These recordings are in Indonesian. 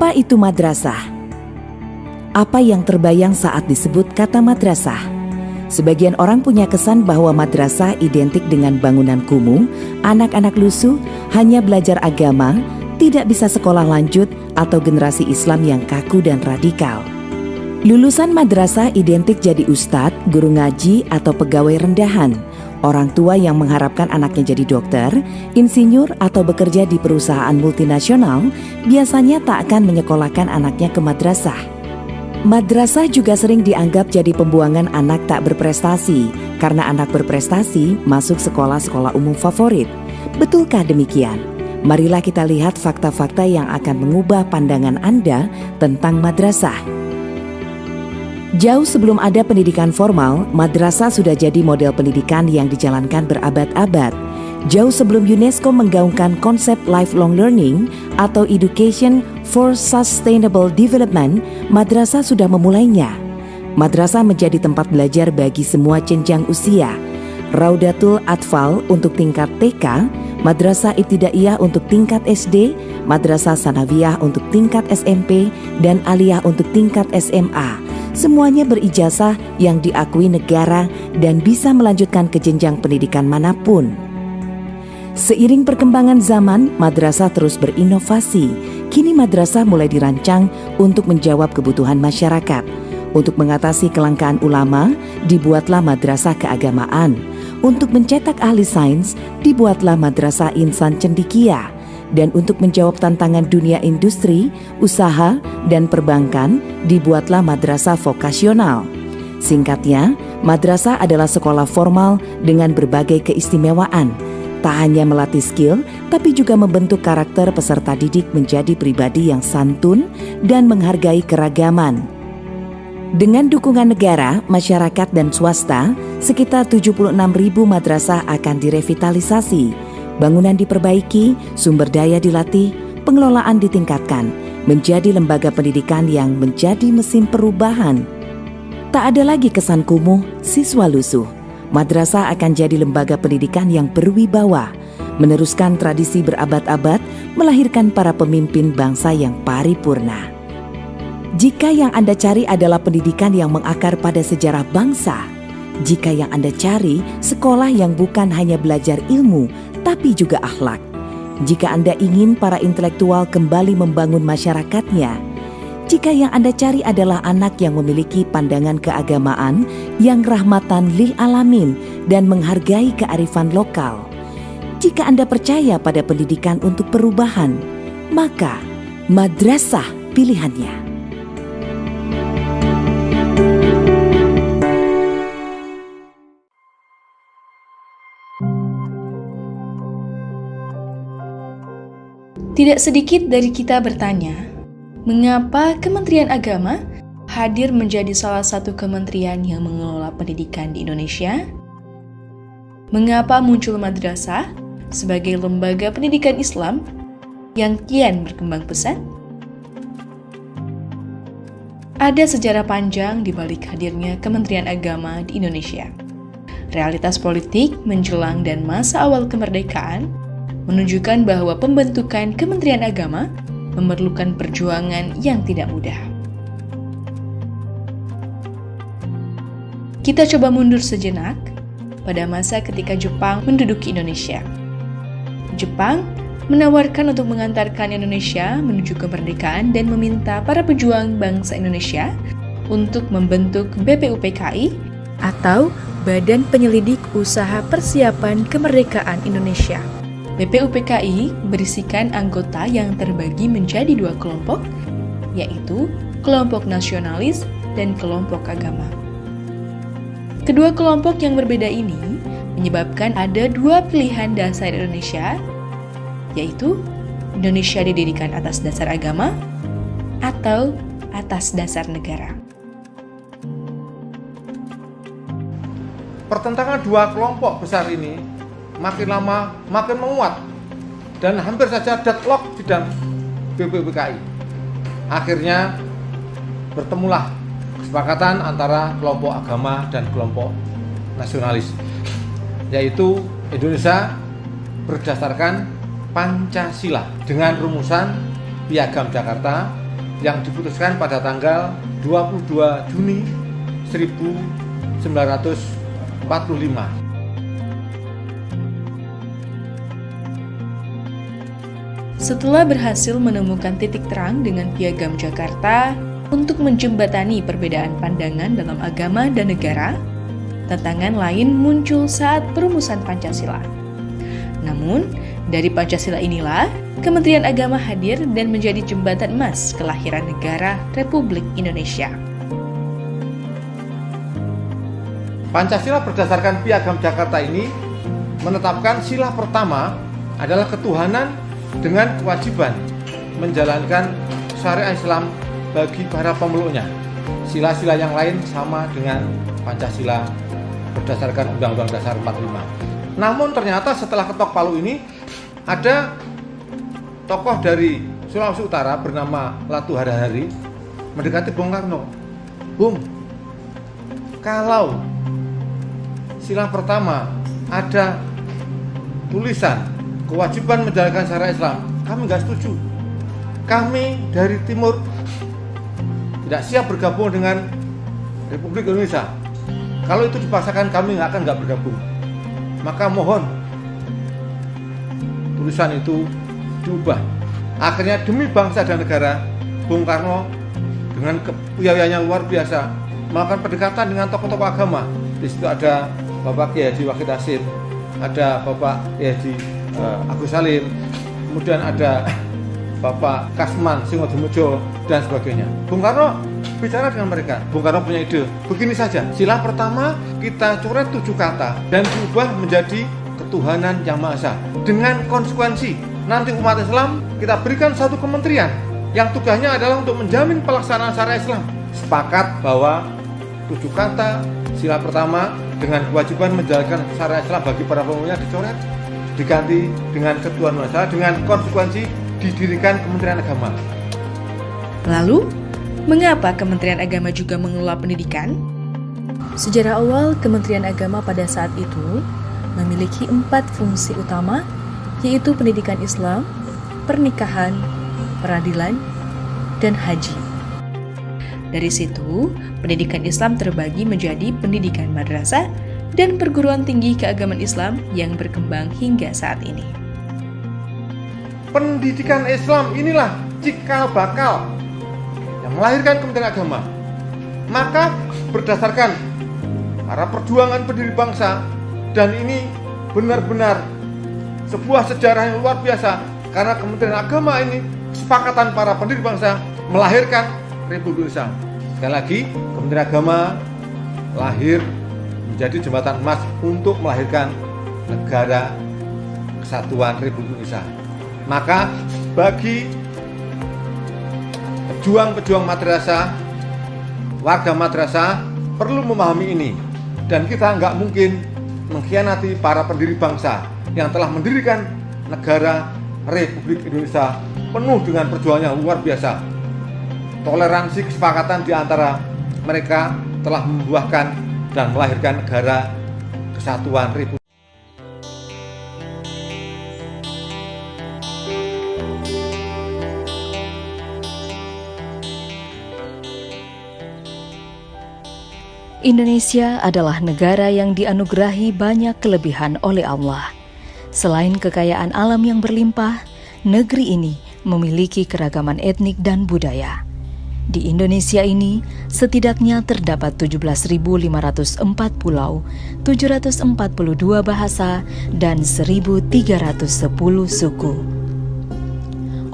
Apa itu madrasah? Apa yang terbayang saat disebut kata madrasah? Sebagian orang punya kesan bahwa madrasah identik dengan bangunan kumuh, anak-anak lusuh, hanya belajar agama, tidak bisa sekolah lanjut, atau generasi Islam yang kaku dan radikal. Lulusan madrasah identik jadi ustadz, guru ngaji, atau pegawai rendahan. Orang tua yang mengharapkan anaknya jadi dokter, insinyur, atau bekerja di perusahaan multinasional biasanya tak akan menyekolahkan anaknya ke madrasah. Madrasah juga sering dianggap jadi pembuangan anak tak berprestasi karena anak berprestasi masuk sekolah-sekolah umum favorit. Betulkah demikian? Marilah kita lihat fakta-fakta yang akan mengubah pandangan Anda tentang madrasah. Jauh sebelum ada pendidikan formal, madrasah sudah jadi model pendidikan yang dijalankan berabad-abad. Jauh sebelum UNESCO menggaungkan konsep lifelong learning atau education for sustainable development, madrasah sudah memulainya. Madrasah menjadi tempat belajar bagi semua jenjang usia. Raudatul Atfal untuk tingkat TK, Madrasah Ibtidaiyah untuk tingkat SD, Madrasah Sanawiyah untuk tingkat SMP, dan Aliyah untuk tingkat SMA. Semuanya berijazah yang diakui negara dan bisa melanjutkan ke jenjang pendidikan manapun. Seiring perkembangan zaman, madrasah terus berinovasi. Kini madrasah mulai dirancang untuk menjawab kebutuhan masyarakat. Untuk mengatasi kelangkaan ulama, dibuatlah madrasah keagamaan. Untuk mencetak ahli sains, dibuatlah madrasah insan cendekia. Dan untuk menjawab tantangan dunia industri, usaha, dan perbankan, dibuatlah madrasah vokasional. Singkatnya, madrasah adalah sekolah formal dengan berbagai keistimewaan. Tak hanya melatih skill, tapi juga membentuk karakter peserta didik menjadi pribadi yang santun dan menghargai keragaman. Dengan dukungan negara, masyarakat, dan swasta, sekitar 76.000 madrasah akan direvitalisasi. Bangunan diperbaiki, sumber daya dilatih, pengelolaan ditingkatkan, menjadi lembaga pendidikan yang menjadi mesin perubahan. Tak ada lagi kesan kumuh, siswa lusuh. Madrasah akan jadi lembaga pendidikan yang berwibawa, meneruskan tradisi berabad-abad, melahirkan para pemimpin bangsa yang paripurna. Jika yang Anda cari adalah pendidikan yang mengakar pada sejarah bangsa, jika yang Anda cari sekolah yang bukan hanya belajar ilmu, tapi juga akhlak, jika Anda ingin para intelektual kembali membangun masyarakatnya, jika yang Anda cari adalah anak yang memiliki pandangan keagamaan yang rahmatan lil alamin dan menghargai kearifan lokal, jika Anda percaya pada pendidikan untuk perubahan, maka madrasah pilihannya. Tidak sedikit dari kita bertanya, mengapa Kementerian Agama hadir menjadi salah satu kementerian yang mengelola pendidikan di Indonesia? Mengapa muncul madrasah sebagai lembaga pendidikan Islam yang kian berkembang pesat? Ada sejarah panjang di balik hadirnya Kementerian Agama di Indonesia. Realitas politik menjelang dan masa awal kemerdekaan menunjukkan bahwa pembentukan Kementerian Agama memerlukan perjuangan yang tidak mudah. Kita coba mundur sejenak pada masa ketika Jepang menduduki Indonesia. Jepang menawarkan untuk mengantarkan Indonesia menuju kemerdekaan dan meminta para pejuang bangsa Indonesia untuk membentuk BPUPKI atau Badan Penyelidik Usaha Persiapan Kemerdekaan Indonesia. BPUPKI berisikan anggota yang terbagi menjadi dua kelompok, yaitu kelompok nasionalis dan kelompok agama. Kedua kelompok yang berbeda ini menyebabkan ada dua pilihan dasar Indonesia, yaitu Indonesia didirikan atas dasar agama atau atas dasar negara. Pertentangan dua kelompok besar ini makin lama makin menguat dan hampir saja deadlock di dalam BPUPKI. Akhirnya bertemulah kesepakatan antara kelompok agama dan kelompok nasionalis, yaitu Indonesia berdasarkan Pancasila dengan rumusan Piagam Jakarta yang diputuskan pada tanggal 22 Juni 1945. Setelah berhasil menemukan titik terang dengan Piagam Jakarta untuk menjembatani perbedaan pandangan dalam agama dan negara, tantangan lain muncul saat perumusan Pancasila. Namun, dari Pancasila inilah Kementerian Agama hadir dan menjadi jembatan emas kelahiran negara Republik Indonesia. Pancasila berdasarkan Piagam Jakarta ini menetapkan sila pertama adalah ketuhanan dengan kewajiban menjalankan syariat Islam bagi para pemeluknya. Sila-sila yang lain sama dengan Pancasila berdasarkan Undang-Undang Dasar 45. Namun ternyata setelah ketok palu ini ada tokoh dari Sulawesi Utara bernama Latu Harahari mendekati Bung Karno. Bung, kalau sila pertama ada tulisan kewajiban menjalankan syariat Islam, kami nggak setuju. Kami dari Timur tidak siap bergabung dengan Republik Indonesia. Kalau itu dipaksakan, kami nggak bergabung. Maka mohon tulisan itu diubah. Akhirnya demi bangsa dan negara, Bung Karno dengan kepiawaiannya luar biasa melakukan pendekatan dengan tokoh-tokoh agama. Di situ ada Bapak Kiai Haji Wahid Hasim, ada Bapak Kiai Haji Agus Salim, kemudian ada Bapak Kasman Singodomujo dan sebagainya. Bung Karno bicara dengan mereka. Bung Karno punya ide, begini saja, sila pertama kita coret 7 kata dan diubah menjadi ketuhanan yang Maha Esa dengan konsekuensi. Nanti umat Islam kita berikan satu kementerian yang tugasnya adalah untuk menjamin pelaksanaan syariat Islam. Sepakat bahwa 7 kata sila pertama dengan kewajiban menjalankan syariat Islam bagi para pemeluknya dicoret, diganti dengan ketuhanan Maha Esa dengan konsekuensi didirikan Kementerian Agama. Lalu, mengapa Kementerian Agama juga mengelola pendidikan? Sejarah awal Kementerian Agama pada saat itu memiliki 4 fungsi utama, yaitu pendidikan Islam, pernikahan, peradilan, dan haji. Dari situ, pendidikan Islam terbagi menjadi pendidikan madrasah dan perguruan tinggi keagamaan Islam yang berkembang hingga saat ini. Pendidikan Islam inilah cikal bakal yang melahirkan Kementerian Agama. Maka berdasarkan para perjuangan pendiri bangsa, dan ini benar-benar sebuah sejarah yang luar biasa, karena Kementerian Agama ini kesepakatan para pendiri bangsa melahirkan Republik Indonesia. Sekali lagi, Kementerian Agama lahir menjadi jembatan emas untuk melahirkan negara kesatuan Republik Indonesia. Maka bagi pejuang-pejuang madrasah, warga madrasah perlu memahami ini, dan kita nggak mungkin mengkhianati para pendiri bangsa yang telah mendirikan negara Republik Indonesia penuh dengan perjuangan yang luar biasa. Toleransi kesepakatan di antara mereka telah membuahkan dan melahirkan negara kesatuan Republik. Indonesia adalah negara yang dianugerahi banyak kelebihan oleh Allah. Selain kekayaan alam yang berlimpah, negeri ini memiliki keragaman etnik dan budaya. Di Indonesia ini, setidaknya terdapat 17.504 pulau, 742 bahasa, dan 1.310 suku.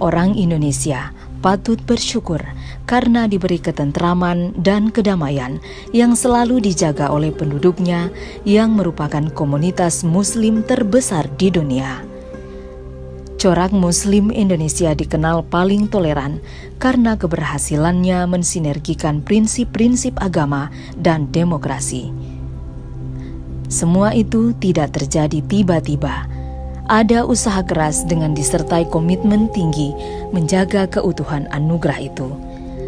Orang Indonesia patut bersyukur karena diberi ketentraman dan kedamaian yang selalu dijaga oleh penduduknya yang merupakan komunitas Muslim terbesar di dunia. Corak Muslim Indonesia dikenal paling toleran karena keberhasilannya mensinergikan prinsip-prinsip agama dan demokrasi. Semua itu tidak terjadi tiba-tiba. Ada usaha keras dengan disertai komitmen tinggi menjaga keutuhan anugerah itu.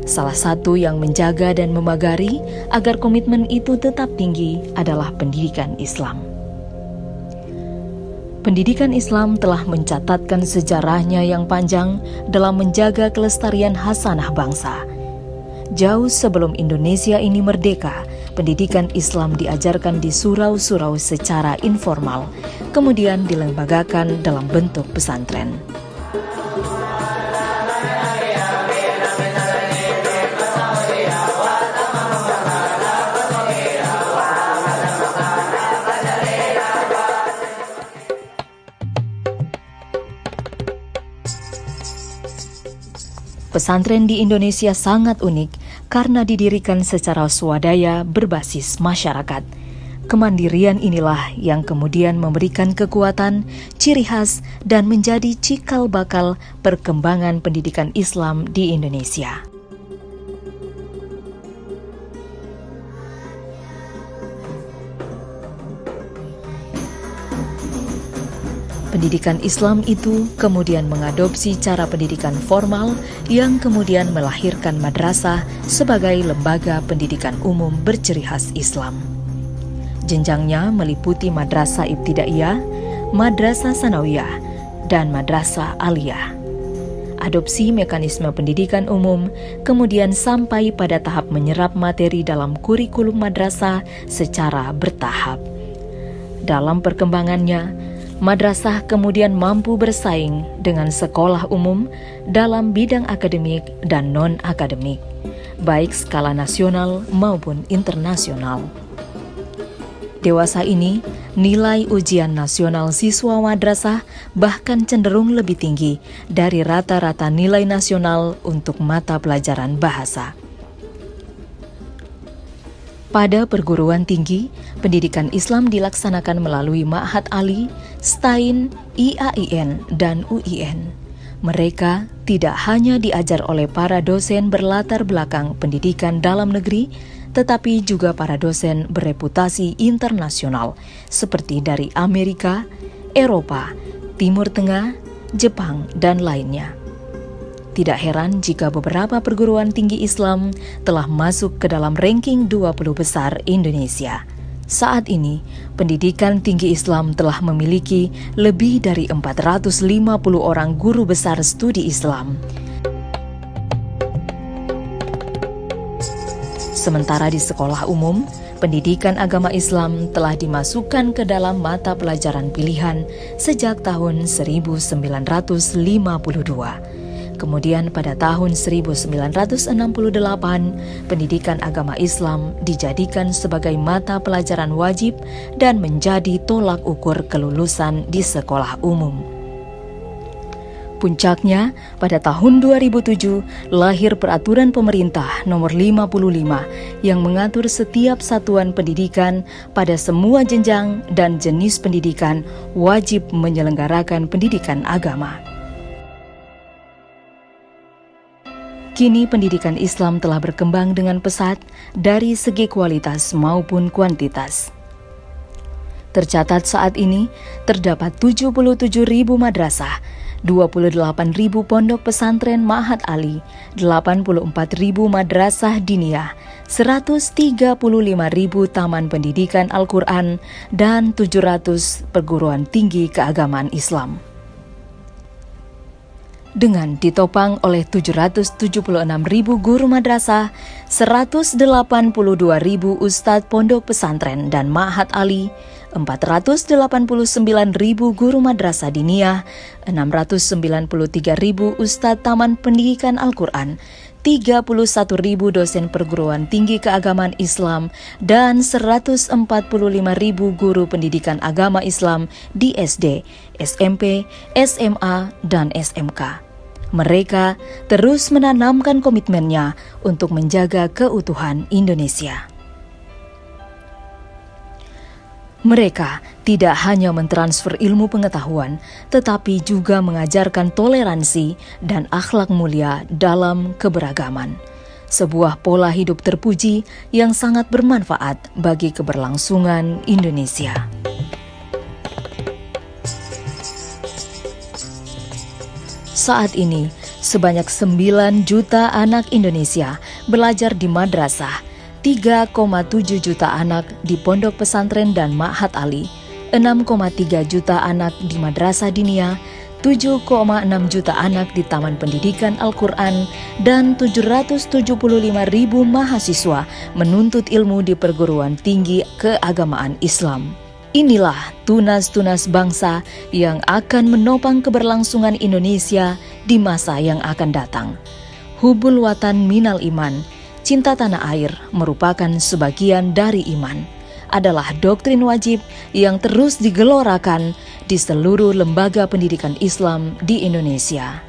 Salah satu yang menjaga dan memagari agar komitmen itu tetap tinggi adalah pendidikan Islam. Pendidikan Islam telah mencatatkan sejarahnya yang panjang dalam menjaga kelestarian khasanah bangsa. Jauh sebelum Indonesia ini merdeka, pendidikan Islam diajarkan di surau-surau secara informal, kemudian dilembagakan dalam bentuk pesantren. Pesantren di Indonesia sangat unik karena didirikan secara swadaya berbasis masyarakat. Kemandirian inilah yang kemudian memberikan kekuatan, ciri khas, dan menjadi cikal bakal perkembangan pendidikan Islam di Indonesia. Pendidikan Islam itu kemudian mengadopsi cara pendidikan formal yang kemudian melahirkan madrasah sebagai lembaga pendidikan umum berciri khas Islam. Jenjangnya meliputi madrasah ibtidaiyah, madrasah sanawiyah, dan madrasah aliyah. Adopsi mekanisme pendidikan umum kemudian sampai pada tahap menyerap materi dalam kurikulum madrasah secara bertahap. Dalam perkembangannya, madrasah kemudian mampu bersaing dengan sekolah umum dalam bidang akademik dan non-akademik, baik skala nasional maupun internasional. Dewasa ini, nilai ujian nasional siswa madrasah bahkan cenderung lebih tinggi dari rata-rata nilai nasional untuk mata pelajaran bahasa. Pada perguruan tinggi, pendidikan Islam dilaksanakan melalui Ma'had Ali, STAIN, IAIN, dan UIN. Mereka tidak hanya diajar oleh para dosen berlatar belakang pendidikan dalam negeri, tetapi juga para dosen bereputasi internasional seperti dari Amerika, Eropa, Timur Tengah, Jepang, dan lainnya. Tidak heran jika beberapa perguruan tinggi Islam telah masuk ke dalam ranking 20 besar Indonesia. Saat ini, pendidikan tinggi Islam telah memiliki lebih dari 450 orang guru besar studi Islam. Sementara di sekolah umum, pendidikan agama Islam telah dimasukkan ke dalam mata pelajaran pilihan sejak tahun 1952. Kemudian pada tahun 1968, pendidikan agama Islam dijadikan sebagai mata pelajaran wajib dan menjadi tolak ukur kelulusan di sekolah umum. Puncaknya, pada tahun 2007 lahir peraturan pemerintah nomor 55 yang mengatur setiap satuan pendidikan pada semua jenjang dan jenis pendidikan wajib menyelenggarakan pendidikan agama. Kini pendidikan Islam telah berkembang dengan pesat dari segi kualitas maupun kuantitas. Tercatat saat ini terdapat 77.000 madrasah, 28.000 pondok pesantren Ma'had Ali, 84.000 madrasah diniyah, 135.000 taman pendidikan Al-Quran, dan 700 perguruan tinggi keagamaan Islam. Dengan ditopang oleh 776.000 guru madrasah, 182.000 ustadz pondok pesantren dan Ma'had Ali, 489.000 guru madrasah diniyah, 693.000 ustadz taman pendidikan Al-Quran, 31.000 dosen perguruan tinggi keagamaan Islam, dan 145.000 guru pendidikan agama Islam di SD, SMP, SMA, dan SMK. Mereka terus menanamkan komitmennya untuk menjaga keutuhan Indonesia. Mereka tidak hanya mentransfer ilmu pengetahuan, tetapi juga mengajarkan toleransi dan akhlak mulia dalam keberagaman. Sebuah pola hidup terpuji yang sangat bermanfaat bagi keberlangsungan Indonesia. Saat ini, sebanyak 9 juta anak Indonesia belajar di madrasah, 3,7 juta anak di pondok pesantren dan Ma'had Ali, 6,3 juta anak di madrasah diniyah, 7,6 juta anak di Taman Pendidikan Al-Quran, dan 775.000 mahasiswa menuntut ilmu di perguruan tinggi keagamaan Islam. Inilah tunas-tunas bangsa yang akan menopang keberlangsungan Indonesia di masa yang akan datang. Hubul watan minal iman, cinta tanah air merupakan sebagian dari iman, adalah doktrin wajib yang terus digelorakan di seluruh lembaga pendidikan Islam di Indonesia.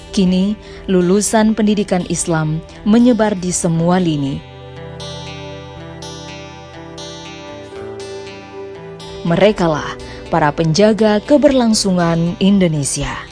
Kini, lulusan pendidikan Islam menyebar di semua lini. Merekalah para penjaga keberlangsungan Indonesia.